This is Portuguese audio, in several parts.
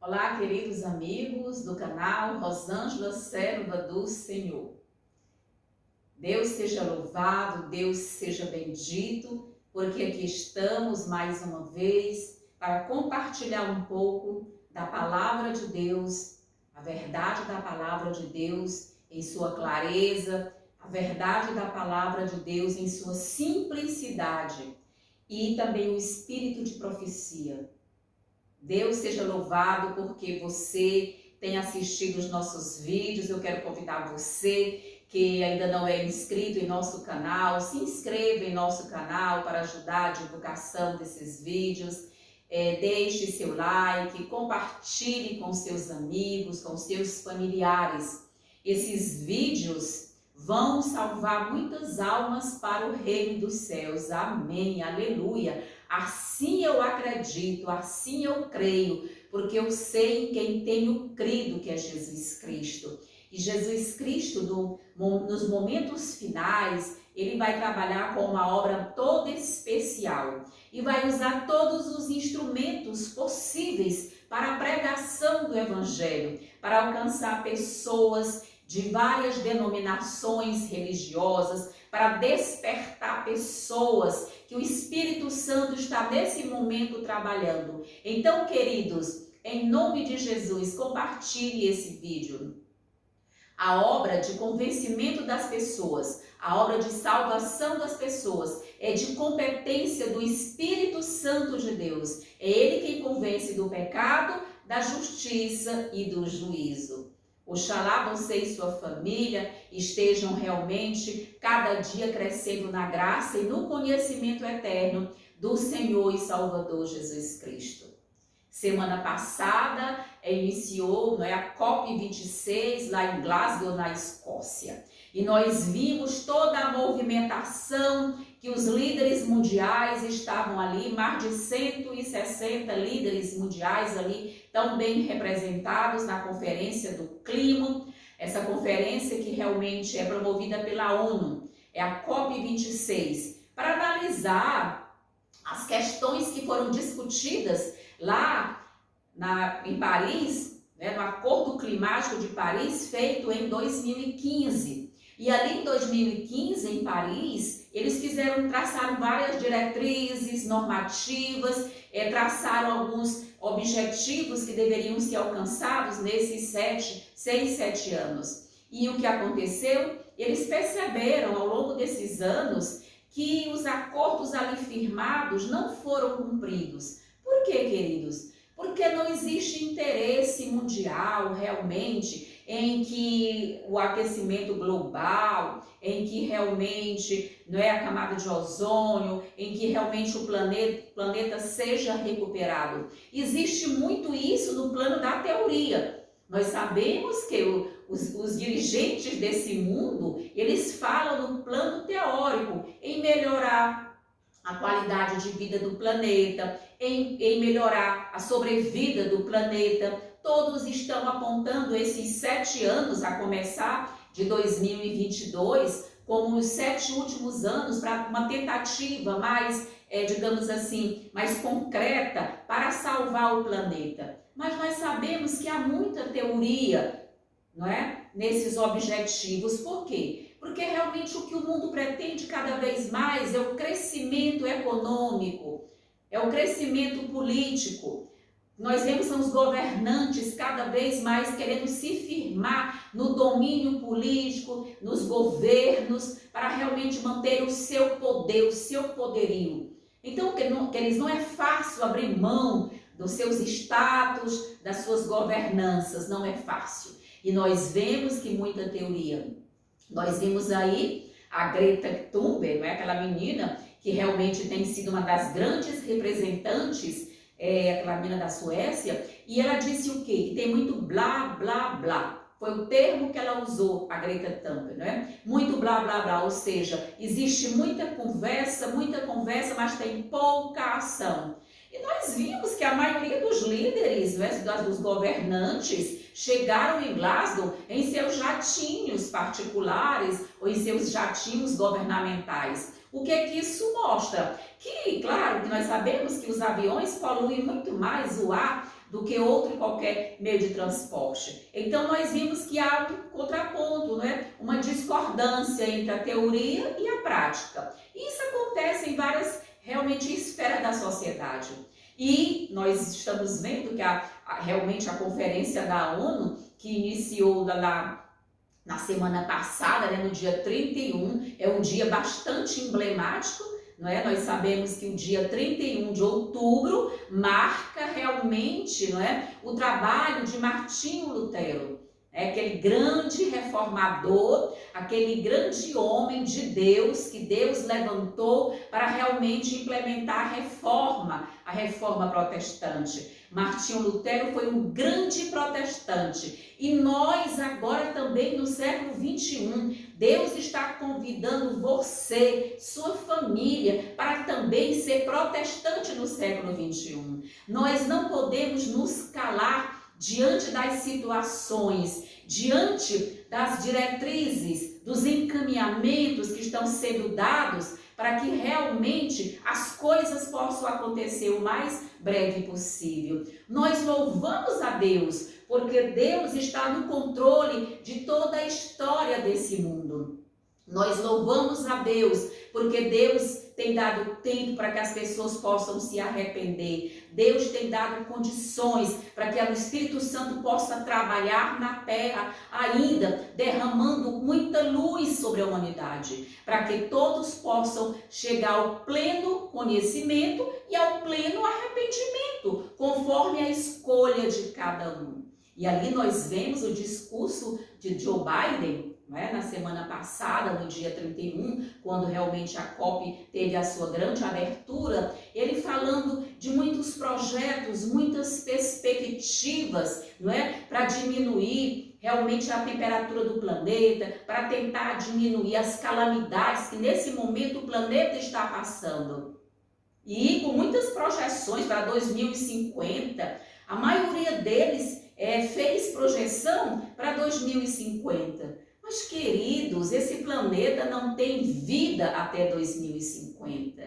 Olá, queridos amigos do canal Rosângela, serva do Senhor. Deus seja louvado, Deus seja bendito, porque aqui estamos mais uma vez para compartilhar um pouco da palavra de Deus, a verdade da palavra de Deus em sua clareza, a verdade da palavra de Deus em sua simplicidade e também o espírito de profecia. Deus seja louvado porque você tem assistido os nossos vídeos. Eu quero convidar você que ainda não é inscrito em nosso canal, se inscreva em nosso canal para ajudar a divulgação desses vídeos. Deixe seu like, compartilhe com seus amigos, com seus familiares. Esses vídeos vão salvar muitas almas para o reino dos céus. Amém, aleluia. Assim eu acredito, assim eu creio, porque eu sei em quem tenho crido, que é Jesus Cristo. E Jesus Cristo, nos momentos finais, ele vai trabalhar com uma obra toda especial e vai usar todos os instrumentos possíveis para a pregação do Evangelho, para alcançar pessoas de várias denominações religiosas, para despertar pessoas que o Espírito Santo está nesse momento trabalhando. Então, queridos, em nome de Jesus, compartilhe esse vídeo. A obra de convencimento das pessoas, a obra de salvação das pessoas é de competência do Espírito Santo de Deus. É Ele quem convence do pecado, da justiça e do juízo. Oxalá você e sua família estejam realmente cada dia crescendo na graça e no conhecimento eterno do Senhor e Salvador Jesus Cristo. Semana passada iniciou a COP26 lá em Glasgow, na Escócia. E nós vimos toda a movimentação que os líderes mundiais estavam ali, mais de 160 líderes mundiais ali, tão bem representados na Conferência do Clima, essa conferência que realmente é promovida pela ONU, é a COP26, para analisar as questões que foram discutidas lá em Paris, no Acordo Climático de Paris, feito em 2015. E ali em 2015, em Paris, eles traçaram várias diretrizes normativas, traçaram alguns objetivos que deveriam ser alcançados nesses 6, 7 anos. E o que aconteceu? Eles perceberam ao longo desses anos que os acordos ali firmados não foram cumpridos. Por quê, queridos? Porque não existe interesse mundial realmente em que o aquecimento global, em que realmente a camada de ozônio, em que realmente o planeta seja recuperado. Existe muito isso no plano da teoria. Nós sabemos que os dirigentes desse mundo, eles falam no plano teórico em melhorar a qualidade de vida do planeta, em melhorar a sobrevida do planeta. Todos estão apontando esses 7 anos, a começar de 2022, como os 7 últimos anos para uma tentativa mais, digamos assim, mais concreta para salvar o planeta. Mas nós sabemos que há muita teoria, nesses objetivos. Por quê? Porque realmente o que o mundo pretende cada vez mais é o crescimento econômico, é o crescimento político. Nós vemos são os governantes cada vez mais querendo se firmar no domínio político, nos governos, para realmente manter o seu poder, o seu poderio. Então, queridos, não é fácil abrir mão dos seus status, das suas governanças, não é fácil. E nós vemos que muita teoria. Nós vimos aí a Greta Thunberg, aquela menina que realmente tem sido uma das grandes representantes, aquela menina da Suécia, e ela disse o quê? Que tem muito blá, blá, blá. Foi o termo que ela usou, a Greta Thunberg, Muito blá, blá, blá, ou seja, existe muita conversa, mas tem pouca ação. E nós vimos que a maioria dos líderes, dos governantes, chegaram em Glasgow em seus jatinhos particulares ou em seus jatinhos governamentais. O que é que isso mostra? Que, claro, que nós sabemos que os aviões poluem muito mais o ar do que outro qualquer meio de transporte. Então nós vimos que há um contraponto, né? Uma discordância entre a teoria e a prática. Isso acontece em várias realmente esferas da sociedade. E nós estamos vendo que realmente a conferência da ONU, que iniciou lá na semana passada, né, no dia 31, é um dia bastante emblemático, não é? Nós sabemos que o dia 31 de outubro marca realmente, não é, o trabalho de Martinho Lutero, aquele grande reformador, aquele grande homem de Deus que Deus levantou para realmente implementar a reforma protestante. Martinho Lutero foi um grande protestante e nós agora também no século 21, Deus está convidando você, sua família, para também ser protestante no século 21. Nós não podemos nos calar diante das situações, diante das diretrizes, dos encaminhamentos que estão sendo dados para que realmente as coisas possam acontecer o mais breve possível. Nós louvamos a Deus, porque Deus está no controle de toda a história desse mundo. Nós louvamos a Deus, porque Deus tem dado tempo para que as pessoas possam se arrepender. Deus tem dado condições para que o Espírito Santo possa trabalhar na terra ainda, derramando muita luz sobre a humanidade, para que todos possam chegar ao pleno conhecimento e ao pleno arrependimento, conforme a escolha de cada um. E ali nós vemos o discurso de Joe Biden, na semana passada, no dia 31, quando realmente a COP teve a sua grande abertura, ele falando de muitos projetos, muitas perspectivas, para diminuir realmente a temperatura do planeta, para tentar diminuir as calamidades que nesse momento o planeta está passando. E com muitas projeções para 2050, a maioria deles fez projeção para 2050. Mas, queridos, esse planeta não tem vida até 2050.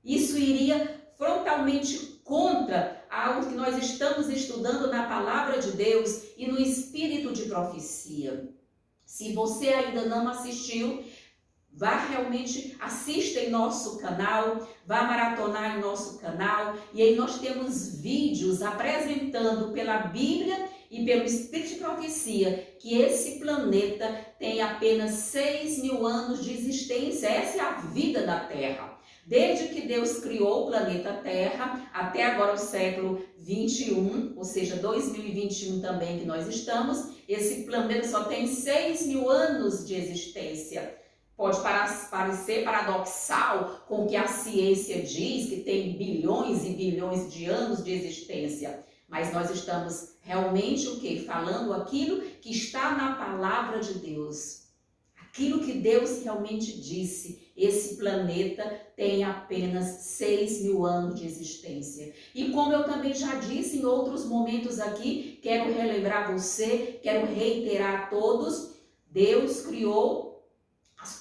Isso iria frontalmente contra algo que nós estamos estudando na Palavra de Deus e no Espírito de Profecia. Se você ainda não assistiu, vá realmente, assista em nosso canal, vá maratonar em nosso canal. E aí nós temos vídeos apresentando pela Bíblia e pelo Espírito de Profecia que esse planeta tem apenas 6.000 anos de existência. Essa é a vida da Terra. Desde que Deus criou o planeta Terra até agora o século 21, ou seja, 2021 também que nós estamos, esse planeta só tem 6.000 anos de existência. Pode parecer paradoxal com o que a ciência diz, que tem bilhões e bilhões de anos de existência. Mas nós estamos realmente o quê? Falando aquilo que está na palavra de Deus. Aquilo que Deus realmente disse. Esse planeta tem apenas 6.000 anos de existência. E como eu também já disse em outros momentos aqui, quero relembrar você, quero reiterar a todos, Deus criou,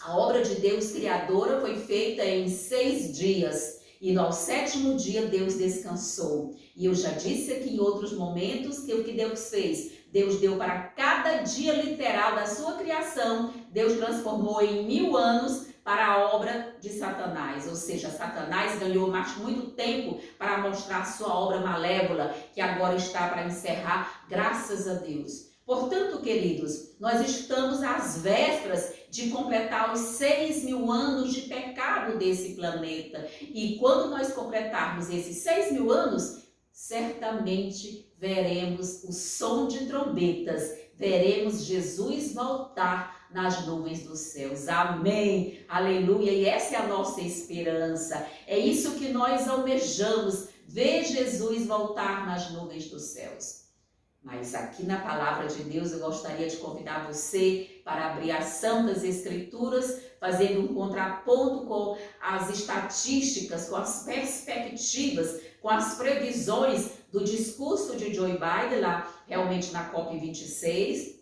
a obra de Deus criadora foi feita em 6 dias. E no 7º dia Deus descansou. E eu já disse aqui em outros momentos que o que Deus fez? Deus deu para cada dia literal da sua criação, Deus transformou em 1000 anos para a obra de Satanás. Ou seja, Satanás ganhou muito tempo para mostrar sua obra malévola, que agora está para encerrar, graças a Deus. Portanto, queridos, nós estamos às vésperas de completar os 6.000 anos de pecado desse planeta. E quando nós completarmos esses 6.000 anos, certamente veremos o som de trombetas, veremos Jesus voltar nas nuvens dos céus. Amém, aleluia, e essa é a nossa esperança, é isso que nós almejamos, ver Jesus voltar nas nuvens dos céus. Mas aqui na Palavra de Deus eu gostaria de convidar você para abrir a Santas Escrituras, fazendo um contraponto com as estatísticas, com as perspectivas, com as previsões do discurso de Joe Biden lá realmente na COP26.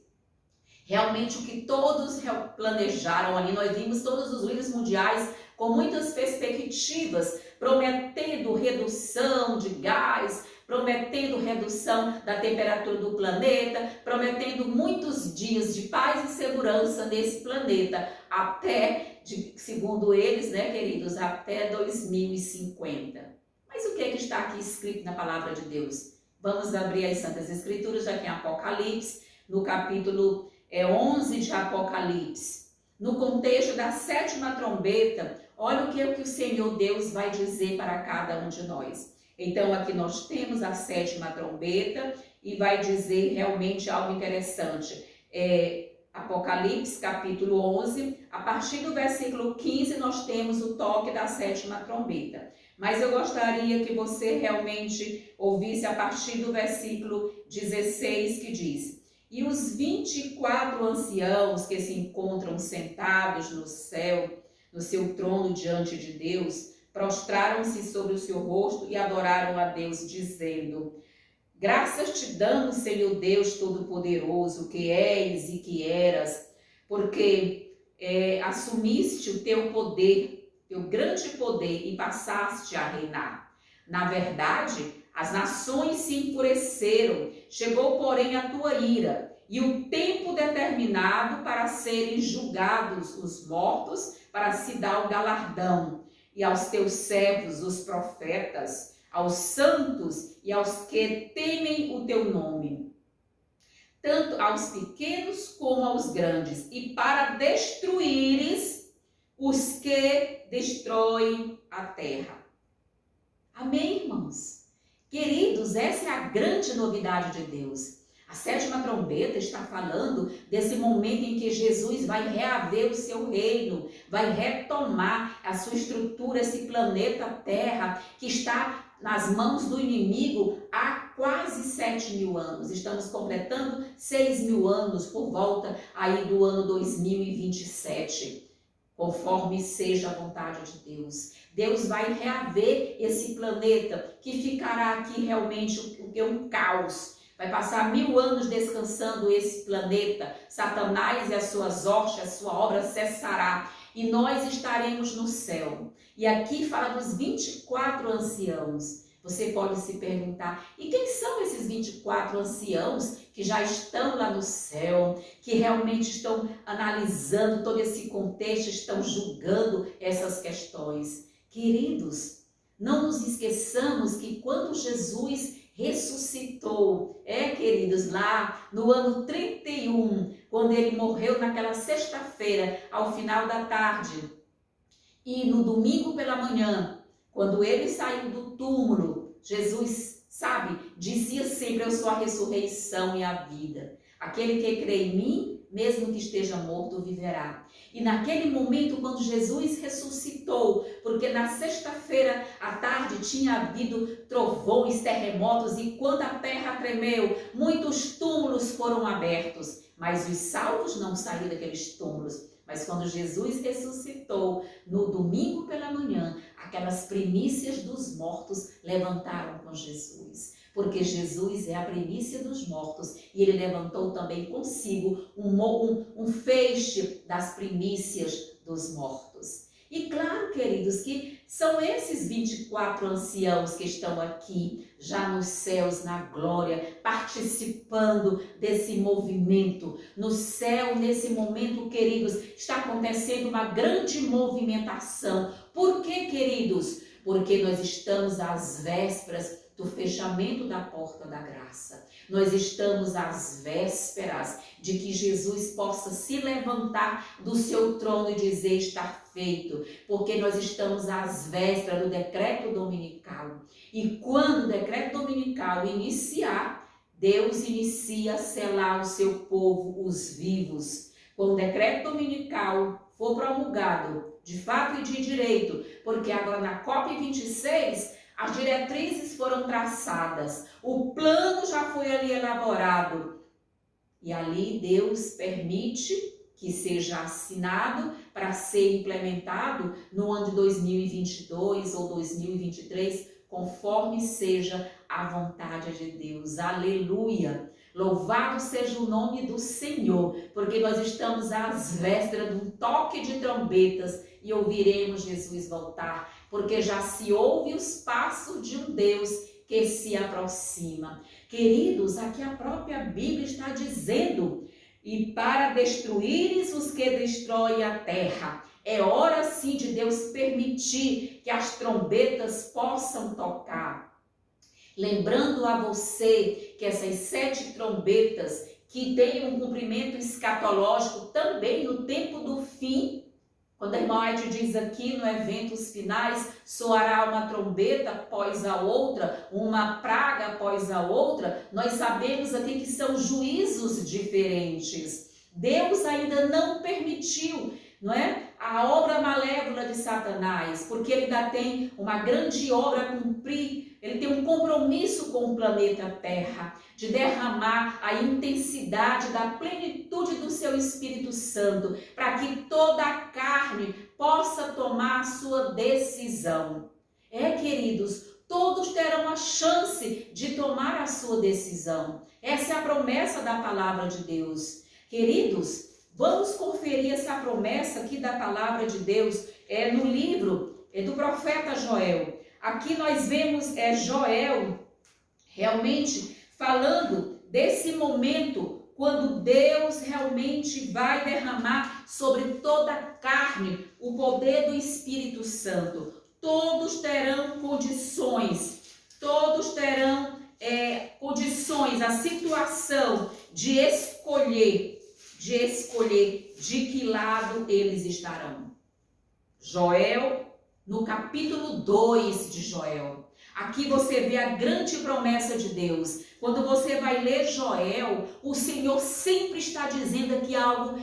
Realmente o que todos planejaram ali, nós vimos todos os líderes mundiais com muitas perspectivas, prometendo redução de gás, prometendo redução da temperatura do planeta, prometendo muitos dias de paz e segurança nesse planeta, até, segundo eles, né, queridos, até 2050. Mas o que é que está aqui escrito na palavra de Deus? Vamos abrir as Santas Escrituras, aqui em Apocalipse, no capítulo 11 de Apocalipse. No contexto da 7ª trombeta, olha o que é que o Senhor Deus vai dizer para cada um de nós. Então aqui nós temos a 7ª trombeta e vai dizer realmente algo interessante. Apocalipse capítulo 11, a partir do versículo 15 nós temos o toque da 7ª trombeta. Mas eu gostaria que você realmente ouvisse a partir do versículo 16 que diz: E os 24 anciãos que se encontram sentados no céu, no seu trono diante de Deus, prostraram-se sobre o seu rosto e adoraram a Deus, dizendo: Graças te damos, Senhor Deus Todo-Poderoso, que és e que eras, porque assumiste o teu poder, teu grande poder, e passaste a reinar. Na verdade, as nações se enfureceram, chegou, porém, a tua ira, e o tempo determinado para serem julgados os mortos, para se dar o galardão, e aos teus servos, os profetas, aos santos e aos que temem o teu nome, tanto aos pequenos como aos grandes, e para destruíres os que destroem a terra. Amém, irmãos? Queridos, essa é a grande novidade de Deus. A 7ª trombeta está falando desse momento em que Jesus vai reaver o seu reino, vai retomar a sua estrutura, esse planeta Terra, que está nas mãos do inimigo há quase 7.000 anos. Estamos completando 6.000 anos por volta aí do ano 2027. Conforme seja a vontade de Deus. Deus vai reaver esse planeta que ficará aqui realmente um caos. Vai passar 1000 anos descansando esse planeta. Satanás e as suas hostes, a sua obra cessará. E nós estaremos no céu. E aqui fala dos 24 anciãos. Você pode se perguntar, e quem são esses 24 anciãos que já estão lá no céu, que realmente estão analisando todo esse contexto, estão julgando essas questões? Queridos, não nos esqueçamos que quando Jesus ressuscitou, queridos, lá no ano 31, quando ele morreu naquela sexta-feira, ao final da tarde, e no domingo pela manhã, quando ele saiu do túmulo, Jesus, dizia sempre: eu sou a ressurreição e a vida. Aquele que crê em mim, mesmo que esteja morto, viverá. E naquele momento, quando Jesus ressuscitou, porque na sexta-feira à tarde tinha havido trovões, terremotos, e quando a terra tremeu, muitos túmulos foram abertos, mas os salvos não saíram daqueles túmulos. Mas quando Jesus ressuscitou, no domingo pela manhã, aquelas primícias dos mortos levantaram com Jesus. Porque Jesus é a primícia dos mortos e ele levantou também consigo um feixe das primícias dos mortos. E claro, queridos, que são esses 24 anciãos que estão aqui, já nos céus, na glória, participando desse movimento. No céu, nesse momento, queridos, está acontecendo uma grande movimentação. Por quê, queridos? Porque nós estamos às vésperas do fechamento da porta da graça. Nós estamos às vésperas de que Jesus possa se levantar do seu trono e dizer: está feito, porque nós estamos às vésperas do decreto dominical. E quando o decreto dominical iniciar, Deus inicia a selar o seu povo, os vivos. Quando o decreto dominical for promulgado, de fato e de direito, porque agora na COP26, as diretrizes foram traçadas, o plano já foi ali elaborado. E ali Deus permite que seja assinado para ser implementado no ano de 2022 ou 2023, conforme seja a vontade de Deus. Aleluia! Louvado seja o nome do Senhor, porque nós estamos às vésperas de um toque de trombetas e ouviremos Jesus voltar, porque já se ouve os passos de um Deus que se aproxima. Queridos, aqui a própria Bíblia está dizendo: e para destruíres os que destroem a terra. É hora sim de Deus permitir que as trombetas possam tocar. Lembrando a você que essas 7 trombetas que têm um cumprimento escatológico também no tempo do fim. Quando a irmã Aide diz aqui no Eventos Finais, soará uma trombeta após a outra, uma praga após a outra, nós sabemos aqui que são juízos diferentes. Deus ainda não permitiu, não é, a obra malévola de Satanás, porque ele ainda tem uma grande obra a cumprir. Ele tem um compromisso com o planeta Terra, de derramar a intensidade da plenitude do seu Espírito Santo, para que toda a carne possa tomar a sua decisão. Queridos, todos terão a chance de tomar a sua decisão. Essa é a promessa da palavra de Deus. Queridos, vamos conferir essa promessa aqui da palavra de Deus no livro do profeta Joel. Aqui nós vemos Joel realmente falando desse momento quando Deus realmente vai derramar sobre toda a carne o poder do Espírito Santo. Todos terão condições, a situação de escolher de que lado eles estarão. Joel, no capítulo 2 de Joel, aqui você vê a grande promessa de Deus. Quando você vai ler Joel, o Senhor sempre está dizendo aqui algo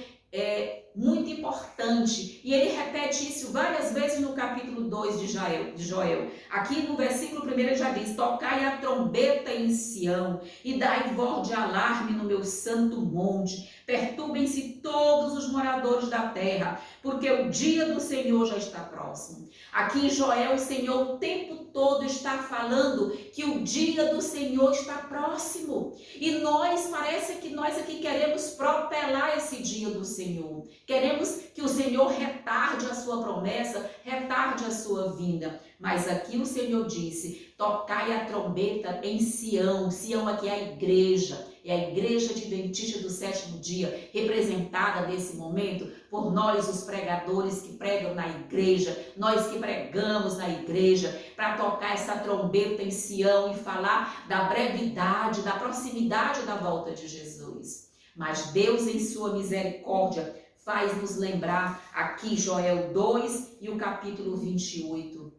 muito importante. E ele repete isso várias vezes no capítulo 2 de Joel. Aqui no versículo 1 ele já diz: tocai a trombeta em Sião e dai voz de alarme no meu santo monte. Perturbem-se todos os moradores da terra, porque o dia do Senhor já está próximo. Aqui em Joel, o Senhor o tempo todo está falando que o dia do Senhor está próximo. E parece que nós aqui queremos protelar esse dia do Senhor. Queremos que o Senhor retarde a sua promessa, retarde a sua vinda. Mas aqui o Senhor disse: tocai a trombeta em Sião. Sião aqui é a igreja adventista do 7º dia, representada nesse momento por nós, os pregadores que pregam na igreja, nós que pregamos na igreja, para tocar essa trombeta em Sião e falar da brevidade, da proximidade da volta de Jesus. Mas Deus, em sua misericórdia, faz-nos lembrar aqui Joel 2 e o capítulo 28.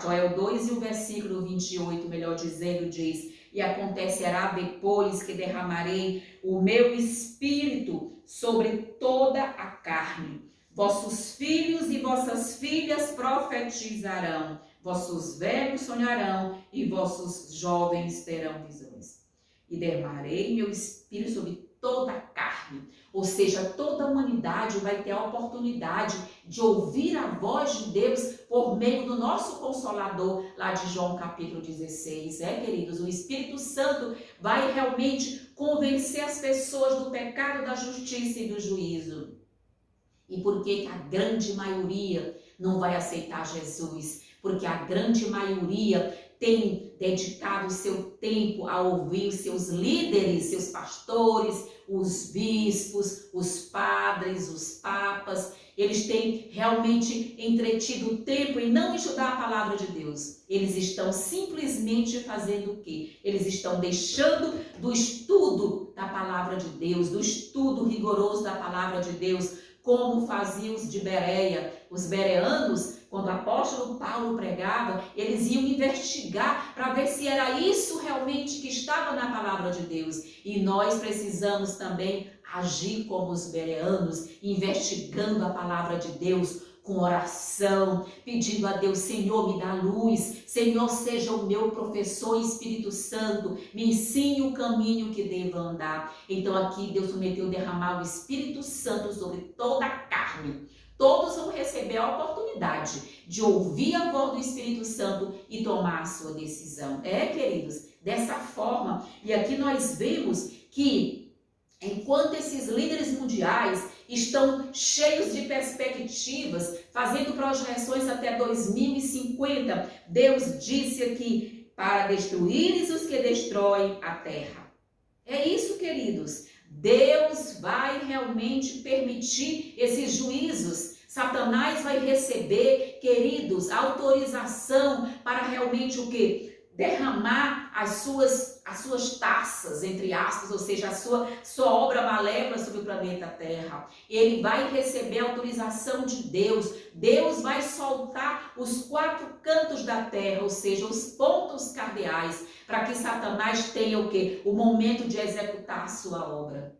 Joel 2 e o versículo 28, melhor dizendo, diz: e acontecerá depois que derramarei o meu espírito sobre toda a carne. Vossos filhos e vossas filhas profetizarão, vossos velhos sonharão e vossos jovens terão visões. E derramarei meu espírito sobre toda a carne. Ou seja, toda a humanidade vai ter a oportunidade de ouvir a voz de Deus por meio do nosso Consolador, lá de João capítulo 16. Queridos, o Espírito Santo vai realmente convencer as pessoas do pecado, da justiça e do juízo. E por que a grande maioria não vai aceitar Jesus? Porque a grande maioria tem dedicado o seu tempo a ouvir os seus líderes, seus pastores, os bispos, os padres, os papas. Eles têm realmente entretido o tempo em não estudar a palavra de Deus. Eles estão simplesmente fazendo o quê? Eles estão deixando do estudo da palavra de Deus, do estudo rigoroso da palavra de Deus, como faziam os de Bereia. Os bereanos, quando o apóstolo Paulo pregava, eles iam investigar para ver se era isso realmente que estava na palavra de Deus. E nós precisamos também agir como os bereanos, investigando a palavra de Deus com oração, pedindo a Deus: Senhor, me dá luz, Senhor, seja o meu professor, Espírito Santo, me ensine o caminho que devo andar. Então aqui Deus prometeu derramar o Espírito Santo sobre toda a carne. Todos vão receber a oportunidade de ouvir a voz do Espírito Santo e tomar a sua decisão. Queridos, dessa forma. E aqui nós vemos que enquanto esses líderes mundiais estão cheios de perspectivas, fazendo projeções até 2050, Deus disse aqui para destruires os que destroem a terra. É isso, queridos. Deus vai realmente permitir esses juízos. Satanás vai receber, queridos, autorização para realmente o quê? Derramar as suas taças, entre aspas, ou seja, a sua obra malévola sobre o planeta Terra. Ele vai receber a autorização de Deus. Deus vai soltar os 4 cantos da terra, ou seja, os pontos cardeais, para que Satanás tenha o quê? O momento de executar a sua obra.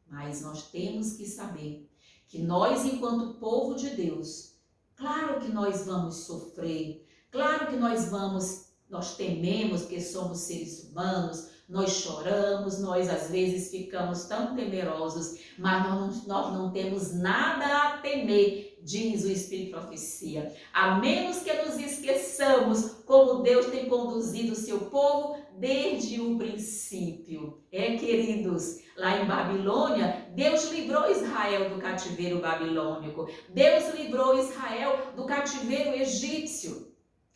Mas nós temos que saber que nós, enquanto povo de Deus, claro que nós vamos sofrer, claro que nós tememos porque somos seres humanos, nós choramos, nós às vezes ficamos tão temerosos, mas nós não temos nada a temer, diz o Espírito de Profecia. A menos que nos esqueçamos como Deus tem conduzido o seu povo desde o princípio. Queridos, lá em Babilônia, Deus livrou Israel do cativeiro babilônico. Deus livrou Israel do cativeiro egípcio.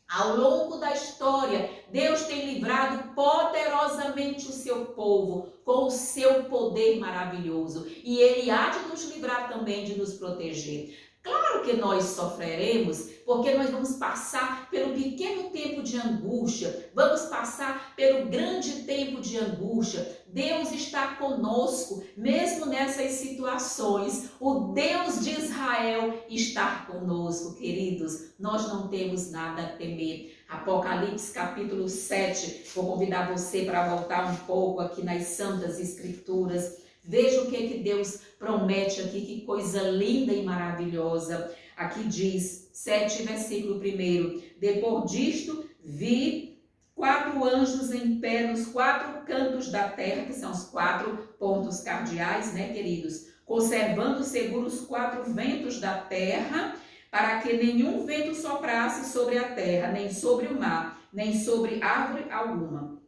Ao longo da história, Deus tem livrado poderosamente o seu povo com o seu poder maravilhoso. E Ele há de nos livrar também, de nos proteger. Claro que nós sofreremos, porque nós vamos passar pelo pequeno tempo de angústia, vamos passar pelo grande tempo de angústia. Deus está conosco, mesmo nessas situações. O Deus de Israel está conosco, queridos. Nós não temos nada a temer. Apocalipse capítulo 7, vou convidar você para voltar um pouco aqui nas Santas Escrituras. Veja o que Deus promete aqui, que coisa linda e maravilhosa. Aqui diz, 7, versículo 1. Depois disto, vi 4 anjos em pé nos 4 cantos da terra, que são os 4 pontos cardeais, né, queridos? Conservando seguros os 4 ventos da terra, para que nenhum vento soprasse sobre a terra, nem sobre o mar, nem sobre árvore alguma.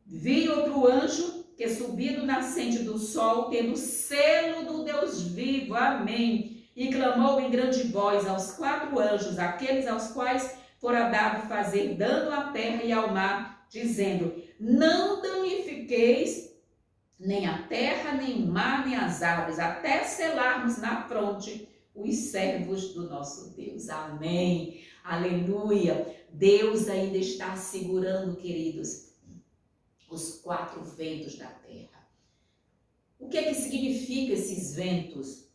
Vi outro anjo que subia do nascente do sol, tendo o selo do Deus vivo, amém, e clamou em grande voz aos 4 anjos, aqueles aos quais fora dado fazer dano à terra e ao mar, dizendo, não danifiqueis nem a terra, nem o mar, nem as árvores, até selarmos na fronte os servos do nosso Deus, amém, aleluia. Deus ainda está segurando, queridos, os 4 ventos da terra. O que significa esses ventos?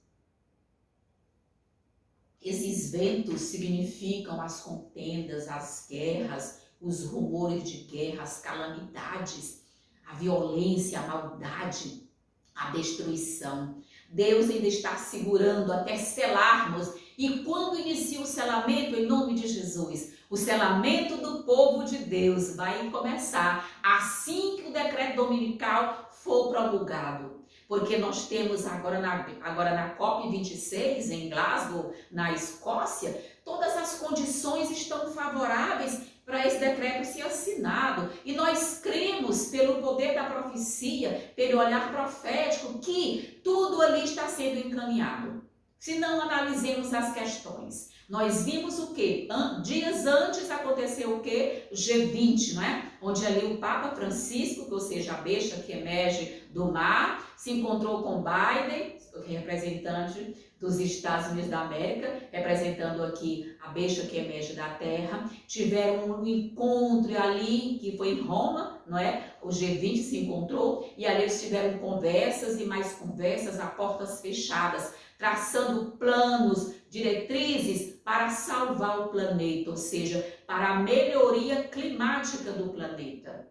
Esses ventos significam as contendas, as guerras, os rumores de guerra, as calamidades, a violência, a maldade, a destruição. Deus ainda está segurando até selarmos. E quando inicia o selamento, em nome de Jesus, o selamento do povo de Deus vai começar assim que o decreto dominical for promulgado. Porque nós temos agora na COP26, em Glasgow, na Escócia, todas as condições estão favoráveis para esse decreto ser assinado. E nós cremos, pelo poder da profecia, pelo olhar profético, que tudo ali está sendo encaminhado. Se não analisemos as questões. Nós vimos o quê? Dias antes aconteceu o quê? O G20, não é? Onde ali o Papa Francisco, ou seja, a besta que emerge do mar, se encontrou com Biden, representante dos Estados Unidos da América, representando aqui a besta que emerge da terra. Tiveram um encontro ali, que foi em Roma, não é? O G20 se encontrou e ali eles tiveram conversas e mais conversas a portas fechadas, traçando planos, diretrizes para salvar o planeta, ou seja, para a melhoria climática do planeta.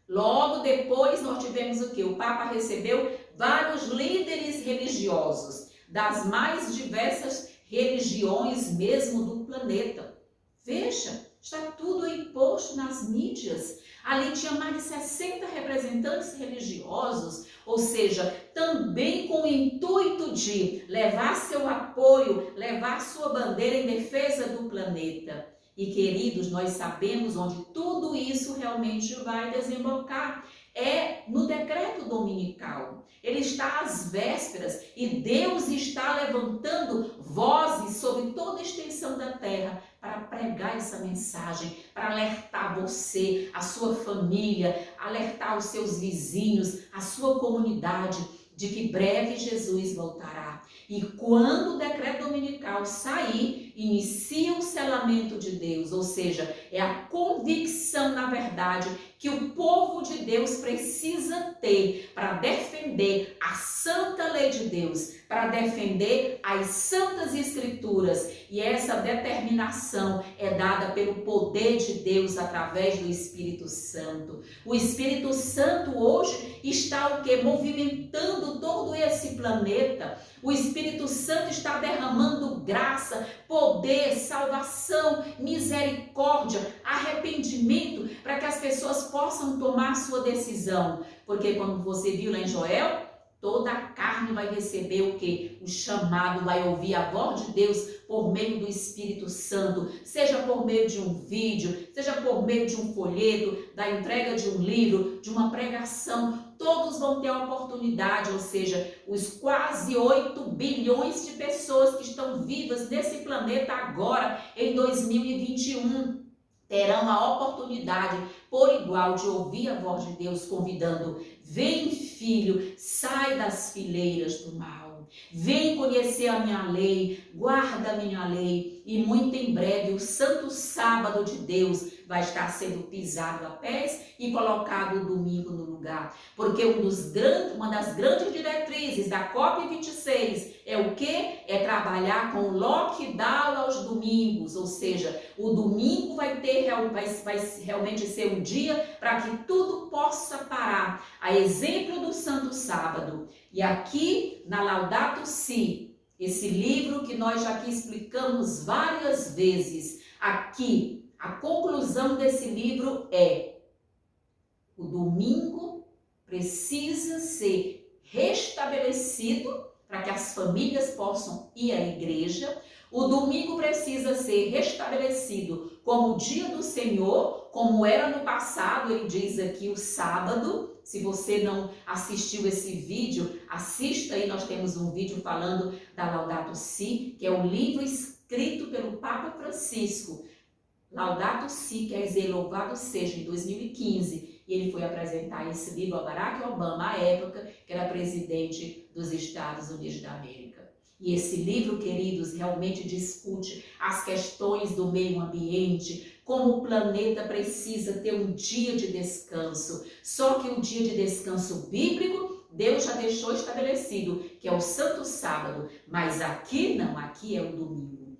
Logo depois nós tivemos o quê? O Papa recebeu vários líderes religiosos das mais diversas religiões mesmo do planeta. Veja, está tudo aí posto nas mídias. Ali tinha mais de 60 representantes religiosos, ou seja, também com o intuito de levar seu apoio, levar sua bandeira em defesa do planeta. E, queridos, nós sabemos onde tudo isso realmente vai desembocar. É no decreto dominical. Ele está às vésperas e Deus está levantando vozes sobre toda a extensão da terra para para pregar essa mensagem, para alertar você, a sua família, alertar os seus vizinhos, a sua comunidade, de que breve Jesus voltará. E quando o decreto dominical sair, inicia o selamento de Deus, ou seja, é a convicção, na verdade, que o povo de Deus precisa ter para defender a santa lei de Deus, para defender as santas escrituras. E essa determinação é dada pelo poder de Deus através do Espírito Santo. O Espírito Santo hoje está o quê? Movimentando todo esse planeta. O Espírito Santo está derramando graça, poder, salvação, misericórdia, arrependimento, para que as pessoas possam tomar sua decisão. Porque como você viu lá em Joel, toda a carne vai receber o quê? O chamado, vai ouvir a voz de Deus por meio do Espírito Santo, seja por meio de um vídeo, seja por meio de um folheto, da entrega de um livro, de uma pregação. Todos vão ter a oportunidade, ou seja, os quase 8 bilhões de pessoas que estão vivas nesse planeta agora, em 2021, terão a oportunidade por igual de ouvir a voz de Deus convidando: vem, filho, sai das fileiras do mal. Vem conhecer a minha lei, guarda a minha lei. E muito em breve o santo sábado de Deus vai estar sendo pisado a pés e colocado o domingo no lugar. Porque uma das grandes diretrizes da COP26 é o quê? É trabalhar com lockdown aos domingos. Ou seja, o domingo vai realmente ser um dia para que tudo possa parar. A exemplo do santo sábado. E aqui na Laudato Si, esse livro que nós já aqui explicamos várias vezes, aqui a conclusão desse livro é: o domingo precisa ser restabelecido para que as famílias possam ir à igreja. O domingo precisa ser restabelecido como o dia do Senhor, como era no passado. Ele diz aqui o sábado. Se você não assistiu esse vídeo, assista aí, nós temos um vídeo falando da Laudato Si, que é um livro escrito pelo Papa Francisco. Laudato Si quer dizer louvado seja, em 2015. E ele foi apresentar esse livro a Barack Obama, à época que era presidente dos Estados Unidos da América. E esse livro, queridos, realmente discute as questões do meio ambiente, como o planeta precisa ter um dia de descanso. Só que o dia de descanso bíblico, Deus já deixou estabelecido, que é o Santo Sábado. Mas aqui não, aqui é o domingo.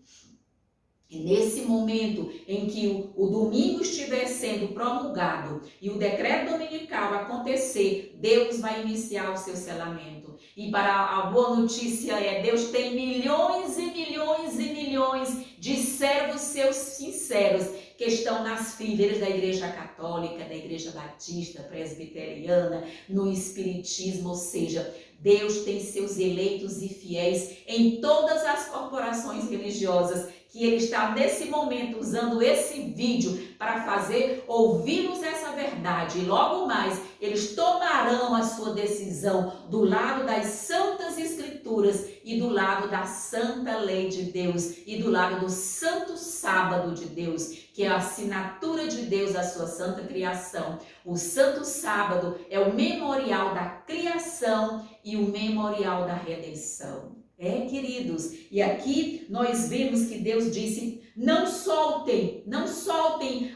E nesse momento em que o domingo estiver sendo promulgado e o decreto dominical acontecer, Deus vai iniciar o seu selamento. E para a boa notícia Deus tem milhões e milhões e milhões de servos seus sinceros que estão nas fileiras da Igreja Católica, da Igreja Batista, Presbiteriana, no Espiritismo, ou seja, Deus tem seus eleitos e fiéis em todas as corporações religiosas, que Ele está nesse momento usando esse vídeo para fazer ouvi-los essa verdade. E logo mais, eles tomarão a sua decisão do lado das santas escrituras e do lado da santa lei de Deus e do lado do santo sábado de Deus, que é a assinatura de Deus à sua santa criação. O santo sábado é o memorial da criação e o memorial da redenção. Queridos, e aqui nós vemos que Deus disse: não soltem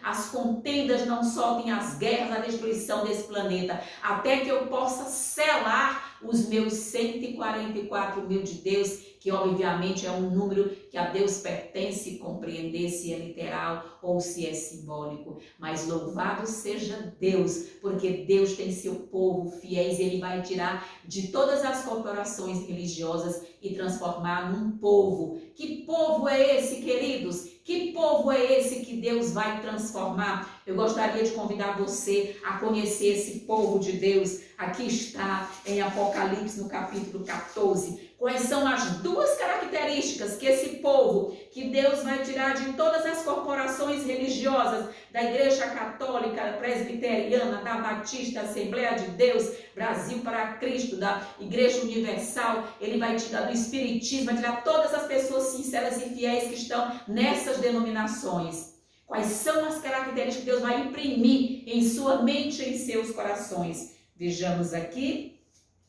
as contendas, não soltem as guerras, a destruição desse planeta, até que eu possa selar os meus 144 mil de Deus, que obviamente é um número que a Deus pertence, compreender se é literal ou se é simbólico. Mas louvado seja Deus, porque Deus tem seu povo fiéis, e Ele vai tirar de todas as corporações religiosas e transformar num povo. Que povo é esse, queridos? Que povo é esse que Deus vai transformar? Eu gostaria de convidar você a conhecer esse povo de Deus. Aqui está em Apocalipse, no capítulo 14. Quais são as duas características que esse povo, que Deus vai tirar de todas as corporações religiosas, da Igreja Católica, Presbiteriana, da Batista, Assembleia de Deus, Brasil para Cristo, da Igreja Universal, Ele vai tirar do Espiritismo, vai tirar todas as pessoas sinceras e fiéis que estão nessas denominações. Quais são as características que Deus vai imprimir em sua mente e em seus corações? Vejamos aqui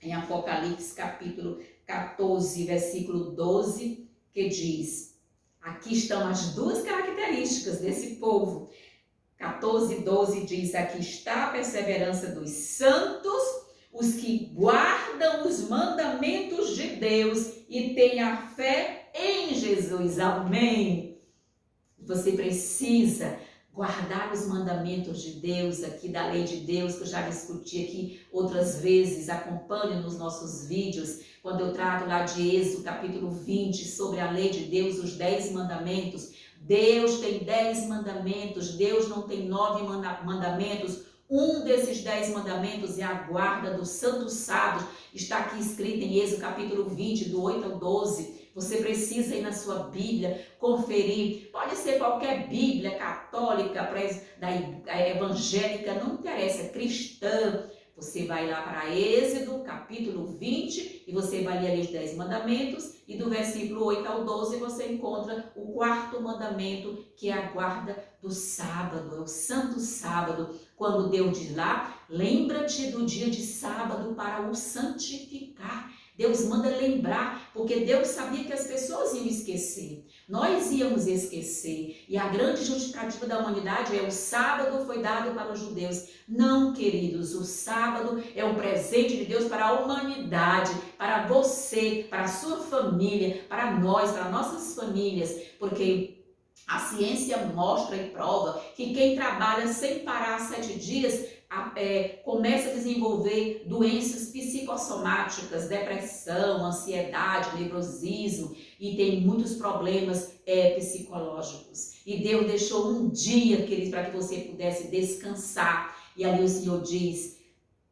em Apocalipse capítulo 14, versículo 12, que diz, aqui estão as duas características desse povo. 14, 12 diz, aqui está a perseverança dos santos, os que guardam os mandamentos de Deus e têm a fé em Jesus. Amém. Você precisa guardar os mandamentos de Deus, aqui da lei de Deus, que eu já discuti aqui outras vezes. Acompanhe nos nossos vídeos, quando eu trato lá de Êxodo, capítulo 20, sobre a lei de Deus, os 10 mandamentos. Deus tem 10 mandamentos, Deus não tem 9 mandamentos. Um desses 10 mandamentos é a guarda do santo sábado. Está aqui escrito em Êxodo, capítulo 20, do 8 ao 12. Você precisa ir na sua Bíblia, conferir. Pode ser qualquer Bíblia, católica, evangélica, não interessa, cristã. Você vai lá para Êxodo, capítulo 20, e você vai ler ali os 10 mandamentos, e do versículo 8 ao 12 você encontra o 4º mandamento, que é a guarda do sábado, é o santo sábado. Quando Deus diz lá, lembra-te do dia de sábado para o santificar. Deus manda lembrar, porque Deus sabia que as pessoas iam esquecer. Nós íamos esquecer. E a grande justificativa da humanidade é o sábado foi dado para os judeus. Não, queridos, o sábado é um presente de Deus para a humanidade, para você, para a sua família, para nós, para nossas famílias, porque a ciência mostra e prova que quem trabalha sem parar 7 dias começa a desenvolver doenças psicossomáticas, depressão, ansiedade, neurosismo, e tem muitos problemas psicológicos. E Deus deixou um dia, queridos, para que você pudesse descansar. E ali o Senhor diz,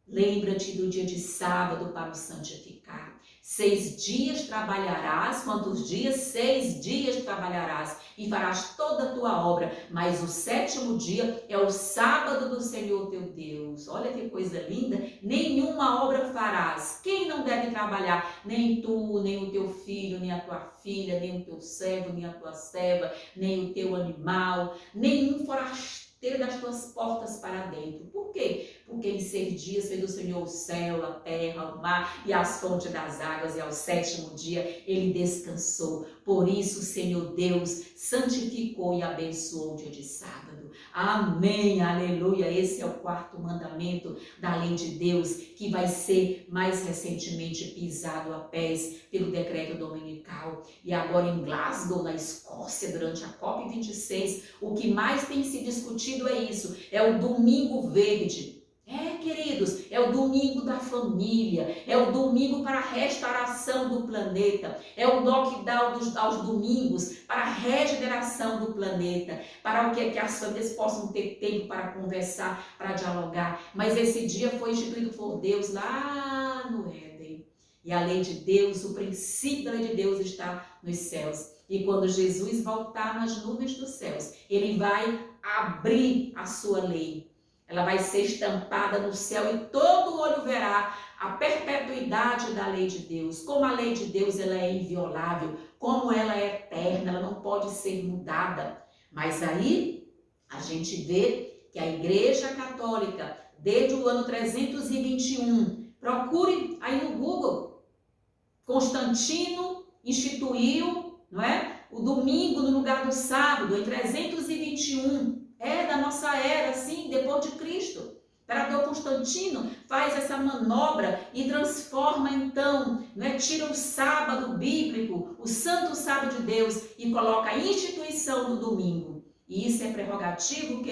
lembra-te do dia de sábado para o santificar. 6 dias trabalharás, quantos dias? 6 dias trabalharás e farás toda a tua obra, mas o 7º dia é o sábado do Senhor teu Deus. Olha que coisa linda, nenhuma obra farás. Quem não deve trabalhar? Nem tu, nem o teu filho, nem a tua filha, nem o teu servo, nem a tua serva, nem o teu animal, nenhum forasteiro das tuas portas para dentro. Por quê? Porque em 6 dias fez o Senhor o céu, a terra, o mar e as fontes das águas, e ao 7º dia ele descansou. Por isso o Senhor Deus santificou e abençoou o dia de sábado. Amém, aleluia. Esse é o 4º mandamento da lei de Deus, que vai ser mais recentemente pisado a pés pelo decreto dominical. E agora em Glasgow, na Escócia, durante a COP26, o que mais tem se discutido é isso, é o domingo verde. Queridos, é o domingo da família, é o domingo para a restauração do planeta, é o lockdown aos domingos para a regeneração do planeta, para o que as famílias possam ter tempo para conversar, para dialogar. Mas esse dia foi instituído por Deus lá no Éden. E a lei de Deus, o princípio da lei de Deus está nos céus. E quando Jesus voltar nas nuvens dos céus, ele vai abrir a sua lei. Ela vai ser estampada no céu e todo olho verá a perpetuidade da lei de Deus. Como a lei de Deus ela é inviolável, como ela é eterna, ela não pode ser mudada. Mas aí a gente vê que a Igreja Católica, desde o ano 321, procure aí no Google, Constantino instituiu, não é? O domingo no lugar do sábado, em 321. Da nossa era, sim, depois de Cristo. O imperador Constantino faz essa manobra e transforma então, tira o sábado bíblico, o santo sábado de Deus, e coloca a instituição do domingo. E isso é prerrogativo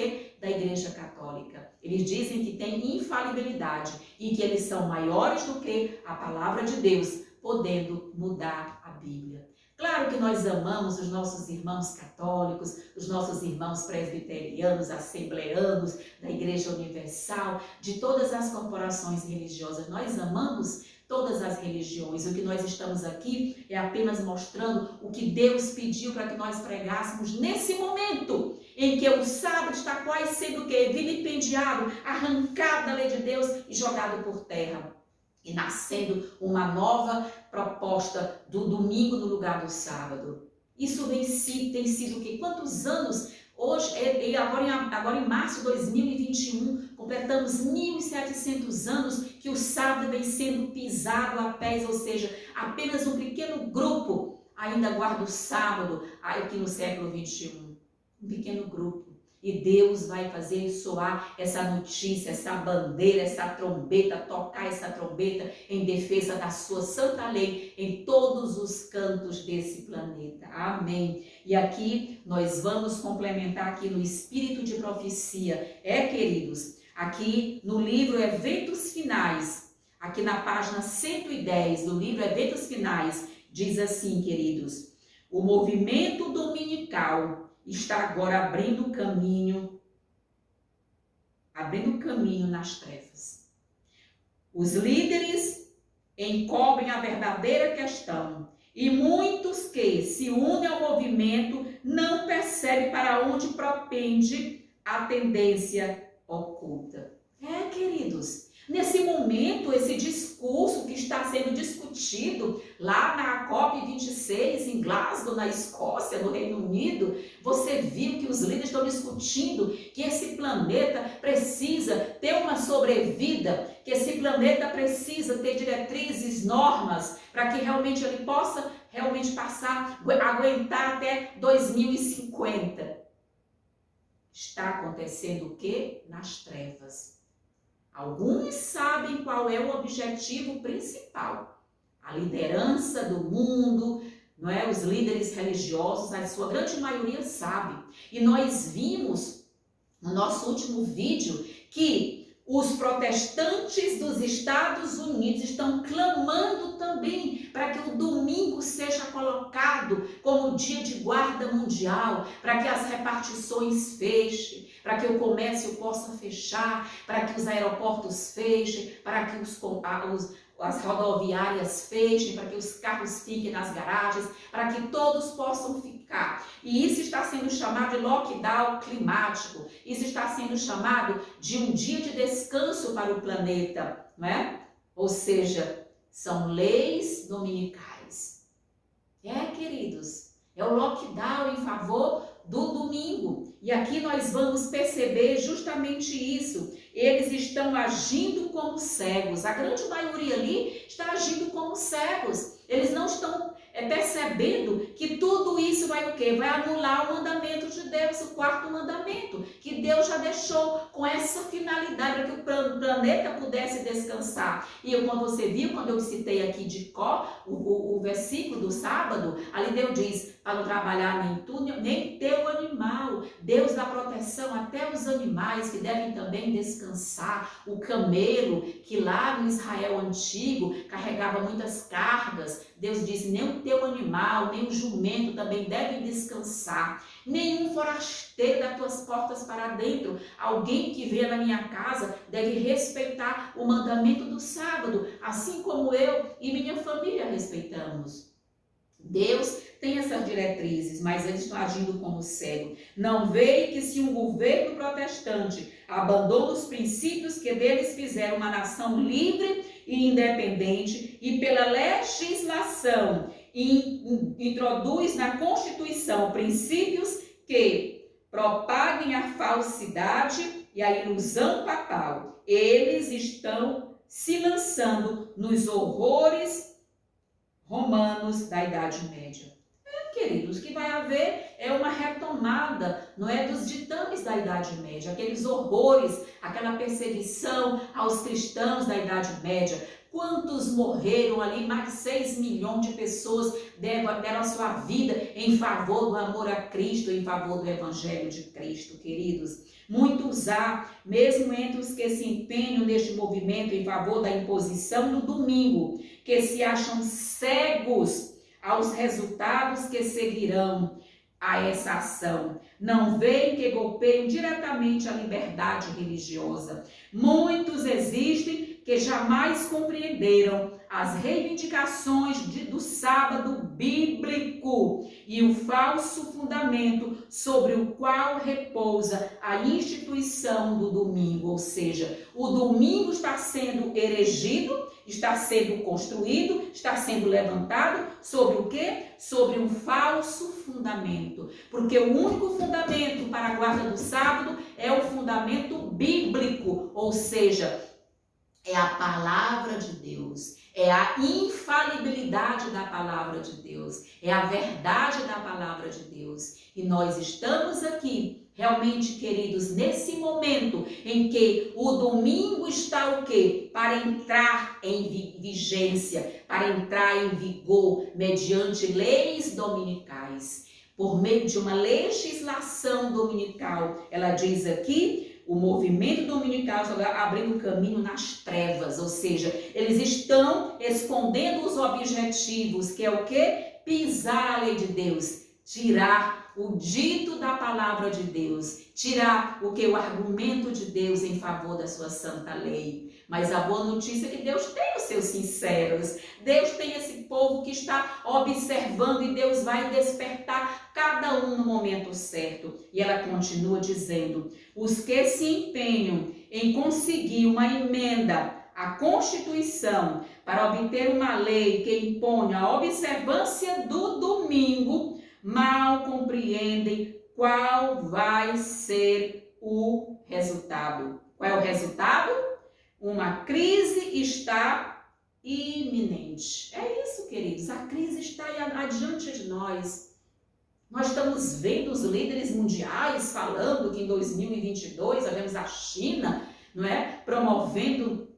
da Igreja Católica. Eles dizem que tem infalibilidade e que eles são maiores do que a palavra de Deus, podendo mudar a Bíblia. Claro que nós amamos os nossos irmãos católicos, os nossos irmãos presbiterianos, assembleanos, da Igreja Universal, de todas as corporações religiosas. Nós amamos todas as religiões. O que nós estamos aqui é apenas mostrando o que Deus pediu para que nós pregássemos nesse momento. em que o sábado está quase sendo o quê? Vilipendiado, arrancado da lei de Deus e jogado por terra. E nascendo uma nova proposta do domingo no lugar do sábado. Isso tem sido o quê? Quantos anos? Hoje, agora em março de 2021, completamos 1.700 anos que o sábado vem sendo pisado a pés, ou seja, apenas um pequeno grupo ainda guarda o sábado aqui no século 21. Um pequeno grupo. E Deus vai fazer soar essa notícia, essa bandeira, essa trombeta, tocar essa trombeta em defesa da sua santa lei em todos os cantos desse planeta. Amém. E aqui nós vamos complementar aqui no espírito de profecia. Queridos, aqui no livro Eventos Finais, aqui na página 110 do livro Eventos Finais, diz assim, queridos: o movimento dominical está agora abrindo caminho nas trevas. Os líderes encobrem a verdadeira questão e muitos que se unem ao movimento não percebem para onde propende a tendência oculta. Queridos, nesse momento, esse discurso que está sendo discutido lá na COP26 em Glasgow, na Escócia, no Reino Unido, você viu que os líderes estão discutindo que esse planeta precisa ter uma sobrevida, que esse planeta precisa ter diretrizes, normas, para que realmente ele possa aguentar até 2050. Está acontecendo o quê? Nas trevas. Alguns sabem qual é o objetivo principal. A liderança do mundo, não é? Os líderes religiosos, a sua grande maioria sabe. E nós vimos no nosso último vídeo que os protestantes dos Estados Unidos estão clamando também para que o domingo seja colocado como dia de guarda mundial, para que as repartições fechem, para que o comércio possa fechar, para que os aeroportos fechem, para que as rodoviárias fechem, para que os carros fiquem nas garagens, para que todos possam ficar. E isso está sendo chamado de lockdown climático, isso está sendo chamado de um dia de descanso para o planeta, não é? Ou seja, são leis dominicais. Queridos, é o lockdown em favor do domingo. E aqui nós vamos perceber justamente isso. Eles estão agindo como cegos. A grande maioria ali está agindo como cegos. Eles não estão percebendo que tudo isso vai o quê? Vai anular o mandamento de Deus, o quarto mandamento, que Deus já deixou com essa finalidade, para que o planeta pudesse descansar. E quando você viu, quando eu citei aqui de Có, o versículo do sábado, ali Deus diz, para não trabalhar nem tu, nem teu animal. Deus dá proteção até os animais que devem também descansar. O camelo, que lá no Israel antigo carregava muitas cargas, Deus disse, nem o teu animal, nem o jumento também devem descansar. Nenhum forasteiro das tuas portas para dentro. Alguém que venha na minha casa deve respeitar o mandamento do sábado, assim como eu e minha família respeitamos. Deus tem essas diretrizes, mas eles estão agindo como cego. Não veem que se um governo protestante abandona os princípios que deles fizeram uma nação livre e independente e pela legislação introduz na Constituição princípios que propaguem a falsidade e a ilusão papal, eles estão se lançando nos horrores romanos da Idade Média. Queridos, o que vai haver é uma retomada, não é, dos ditames da Idade Média, aqueles horrores, aquela perseguição aos cristãos da Idade Média. Quantos morreram ali? Mais de 6 milhões de pessoas deram a sua vida em favor do amor a Cristo, em favor do Evangelho de Cristo, queridos. Muitos há, mesmo entre os que se empenham neste movimento em favor da imposição do domingo, que se acham cegos aos resultados que seguirão a essa ação. Não veem que golpeiam diretamente a liberdade religiosa. Muitos existem que jamais compreenderam as reivindicações do sábado bíblico e o falso fundamento sobre o qual repousa a instituição do domingo. Ou seja, o domingo está sendo erigido, está sendo construído, está sendo levantado sobre o quê? Sobre um falso fundamento. Porque o único fundamento para a guarda do sábado é o fundamento bíblico, ou seja, é a palavra de Deus, é a infalibilidade da palavra de Deus, é a verdade da palavra de Deus. E nós estamos aqui, realmente, queridos, nesse momento em que o domingo está o quê? Para entrar em vigência, para entrar em vigor, mediante leis dominicais. Por meio de uma legislação dominical, ela diz aqui, o movimento dominical está abrindo caminho nas trevas, ou seja, eles estão escondendo os objetivos, que é o quê? Pisar a lei de Deus, tirar o dito da palavra de Deus, tirar o que? O argumento de Deus em favor da sua santa lei. Mas a boa notícia é que Deus tem os seus sinceros, Deus tem esse povo que está observando e Deus vai despertar cada um no momento certo. E ela continua dizendo, os que se empenham em conseguir uma emenda à Constituição para obter uma lei que imponha a observância do domingo, mal compreendem qual vai ser o resultado. Qual é o resultado? Uma crise está iminente. É isso, queridos, a crise está adiante de nós. Nós estamos vendo os líderes mundiais falando que em 2022 havemos a China, não é, promovendo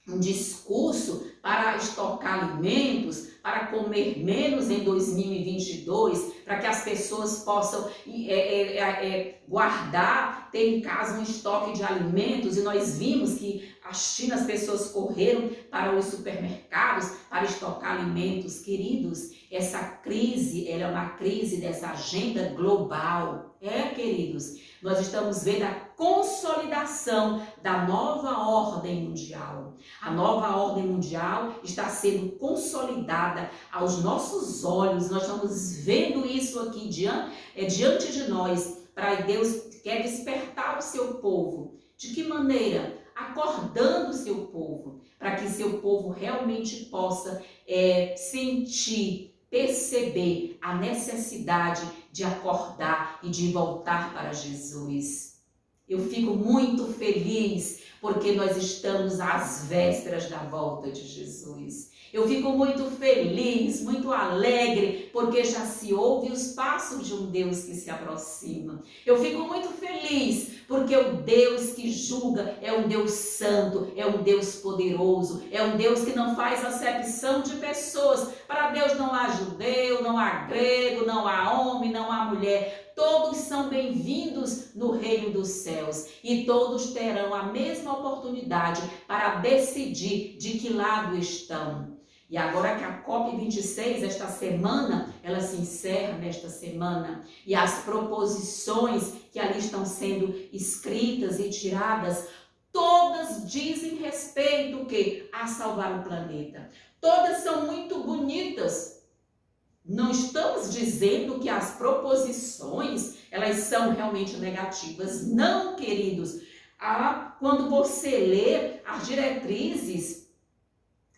um discurso para estocar alimentos, para comer menos em 2022, para que as pessoas possam guardar, ter em casa um estoque de alimentos. E nós vimos que a China, as pessoas correram para os supermercados para estocar alimentos. Queridos, essa crise, ela é uma crise dessa agenda global. Queridos, nós estamos vendo a consolidação da nova ordem mundial. A nova ordem mundial está sendo consolidada aos nossos olhos. Nós estamos vendo isso aqui diante de nós. Para Deus quer despertar o seu povo. De que maneira? Acordando o seu povo, para que seu povo realmente possa sentir, perceber a necessidade de acordar e de voltar para Jesus. Eu fico muito feliz porque nós estamos às vésperas da volta de Jesus. Eu fico muito feliz, muito alegre, porque já se ouve os passos de um Deus que se aproxima. Eu fico muito feliz, porque o Deus que julga é um Deus santo, é um Deus poderoso, é um Deus que não faz acepção de pessoas. Para Deus não há judeu, não há grego, não há homem, não há mulher. Todos são bem-vindos no reino dos céus e todos terão a mesma oportunidade para decidir de que lado estão. E agora que a COP26, esta semana, ela se encerra nesta semana, e as proposições que ali estão sendo escritas e tiradas, todas dizem respeito o quê? A salvar o planeta. Todas são muito bonitas. Não estamos dizendo que as proposições, elas são realmente negativas. Não, queridos. Quando você lê as diretrizes,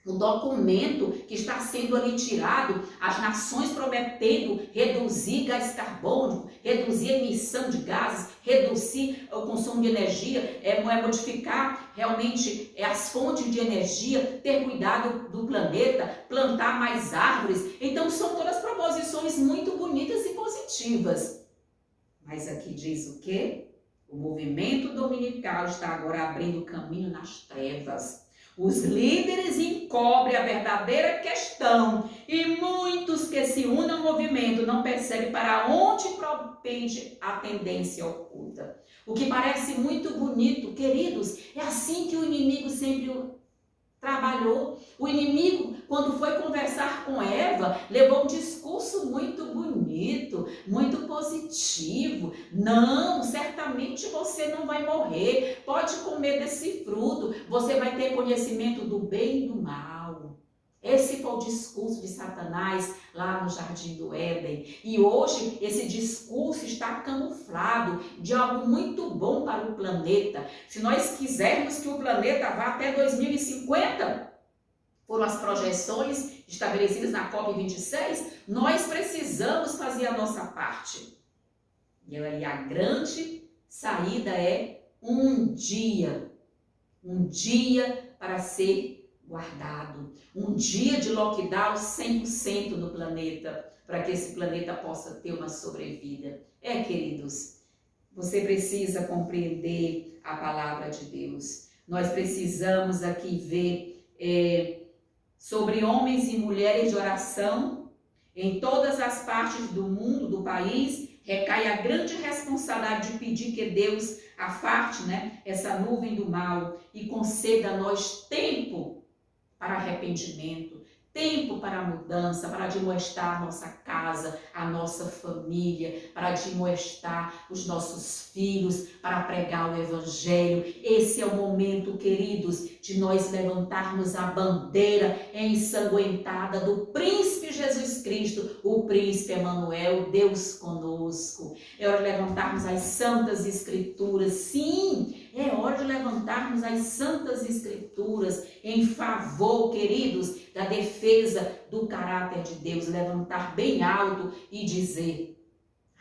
o documento que está sendo ali tirado, as nações prometendo reduzir gás carbônico, reduzir a emissão de gases, reduzir o consumo de energia, modificar realmente as fontes de energia, ter cuidado do planeta, plantar mais árvores. Então são todas proposições muito bonitas e positivas. Mas aqui diz o quê? O movimento dominical está agora abrindo caminho nas trevas. Os líderes encobrem a verdadeira questão e muitos que se unem ao movimento não percebem para onde propende a tendência oculta. O que parece muito bonito, queridos, é assim que o inimigo sempre trabalhou. O inimigo quando foi conversar com Eva, levou um discurso muito bonito, muito positivo. Não, certamente você não vai morrer, pode comer desse fruto, você vai ter conhecimento do bem e do mal. Esse foi o discurso de Satanás lá no Jardim do Éden. E hoje esse discurso está camuflado de algo muito bom para o planeta. Se nós quisermos que o planeta vá até 2050, foram as projeções estabelecidas na COP26, nós precisamos fazer a nossa parte. E aí a grande saída é um dia para ser guardado, um dia de lockdown 100% no planeta, para que esse planeta possa ter uma sobrevida. Queridos, você precisa compreender a palavra de Deus. Nós precisamos aqui ver sobre homens e mulheres de oração. Em todas as partes do mundo, do país, recai a grande responsabilidade de pedir que Deus afaste, essa nuvem do mal e conceda a nós tempo para arrependimento, tempo para mudança, para admoestar a nossa casa, a nossa família, para admoestar os nossos filhos, para pregar o Evangelho. Esse é o momento, queridos, de nós levantarmos a bandeira ensanguentada do Príncipe Jesus Cristo, o Príncipe Emanuel, Deus conosco. É hora de levantarmos as Santas Escrituras, sim, é hora de levantarmos as Santas Escrituras em favor, queridos, da defesa do caráter de Deus, levantar bem alto e dizer,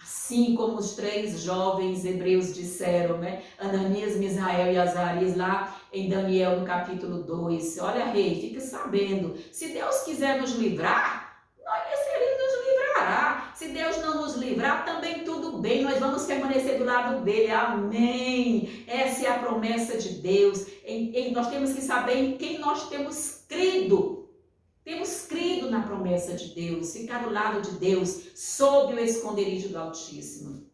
assim como os 3 jovens hebreus disseram, Ananias, Misael e Azarias, lá em Daniel, no capítulo 2, olha, rei, fica sabendo, se Deus quiser nos livrar, ele nos livrará. Se Deus não nos livrar, também tudo bem, nós vamos permanecer do lado dele, amém. Essa é a promessa de Deus. Nós temos que saber em quem nós temos crido. Temos crido na promessa de Deus, ficar do lado de Deus, sob o esconderijo do Altíssimo.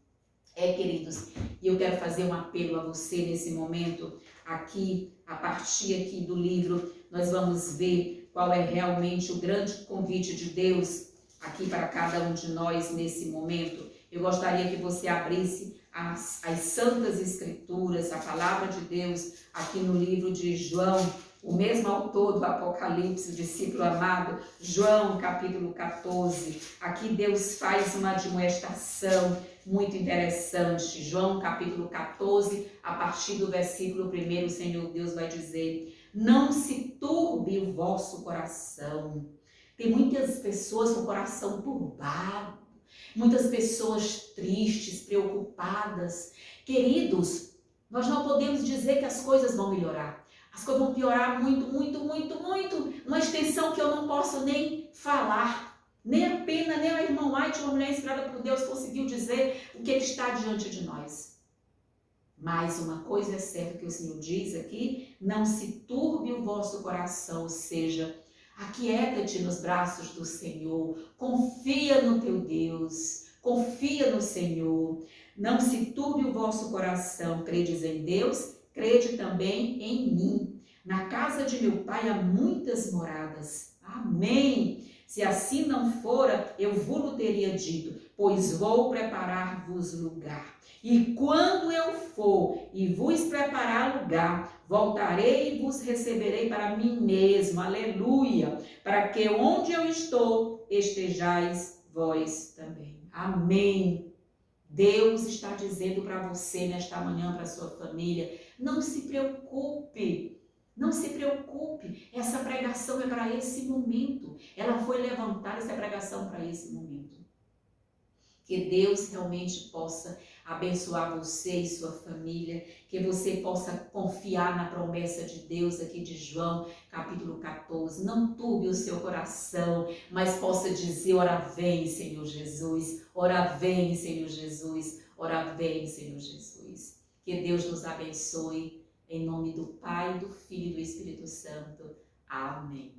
Queridos, e eu quero fazer um apelo a você nesse momento, aqui, a partir aqui do livro, nós vamos ver qual é realmente o grande convite de Deus aqui para cada um de nós nesse momento. Eu gostaria que você abrisse as Santas Escrituras, a Palavra de Deus, aqui no livro de João, o mesmo autor do Apocalipse, o discípulo amado, João, capítulo 14. Aqui Deus faz uma admoestação muito interessante. João, capítulo 14, a partir do versículo 1, o Senhor Deus vai dizer: não se turbe o vosso coração. Tem muitas pessoas com o coração turbado, muitas pessoas tristes, preocupadas. Queridos, nós não podemos dizer que as coisas vão melhorar. As coisas vão piorar muito, uma extensão que eu não posso nem falar. Nem a Pena, nem a irmã White, uma mulher inspirada por Deus, conseguiu dizer o que ele está diante de nós. Mas uma coisa é certa que o Senhor diz aqui: não se turbe o vosso coração, ou seja, aquieta-te nos braços do Senhor, confia no teu Deus, confia no Senhor. Não se turbe o vosso coração, credes em Deus, crede também em mim. Na casa de meu Pai há muitas moradas. Amém. Se assim não fora, eu vos teria dito, pois vou preparar-vos lugar. E quando eu for e vos preparar lugar, voltarei e vos receberei para mim mesmo. Aleluia. Para que onde eu estou, estejais vós também. Amém. Deus está dizendo para você nesta manhã, para a sua família, não se preocupe. Não se preocupe, essa pregação é para esse momento. Ela foi levantada, essa pregação para esse momento. Que Deus realmente possa abençoar você e sua família, que você possa confiar na promessa de Deus aqui de João, capítulo 14. Não turbe o seu coração, mas possa dizer: ora vem, Senhor Jesus, ora vem, Senhor Jesus, ora vem, Senhor Jesus. Que Deus nos abençoe. Em nome do Pai, do Filho e do Espírito Santo. Amém.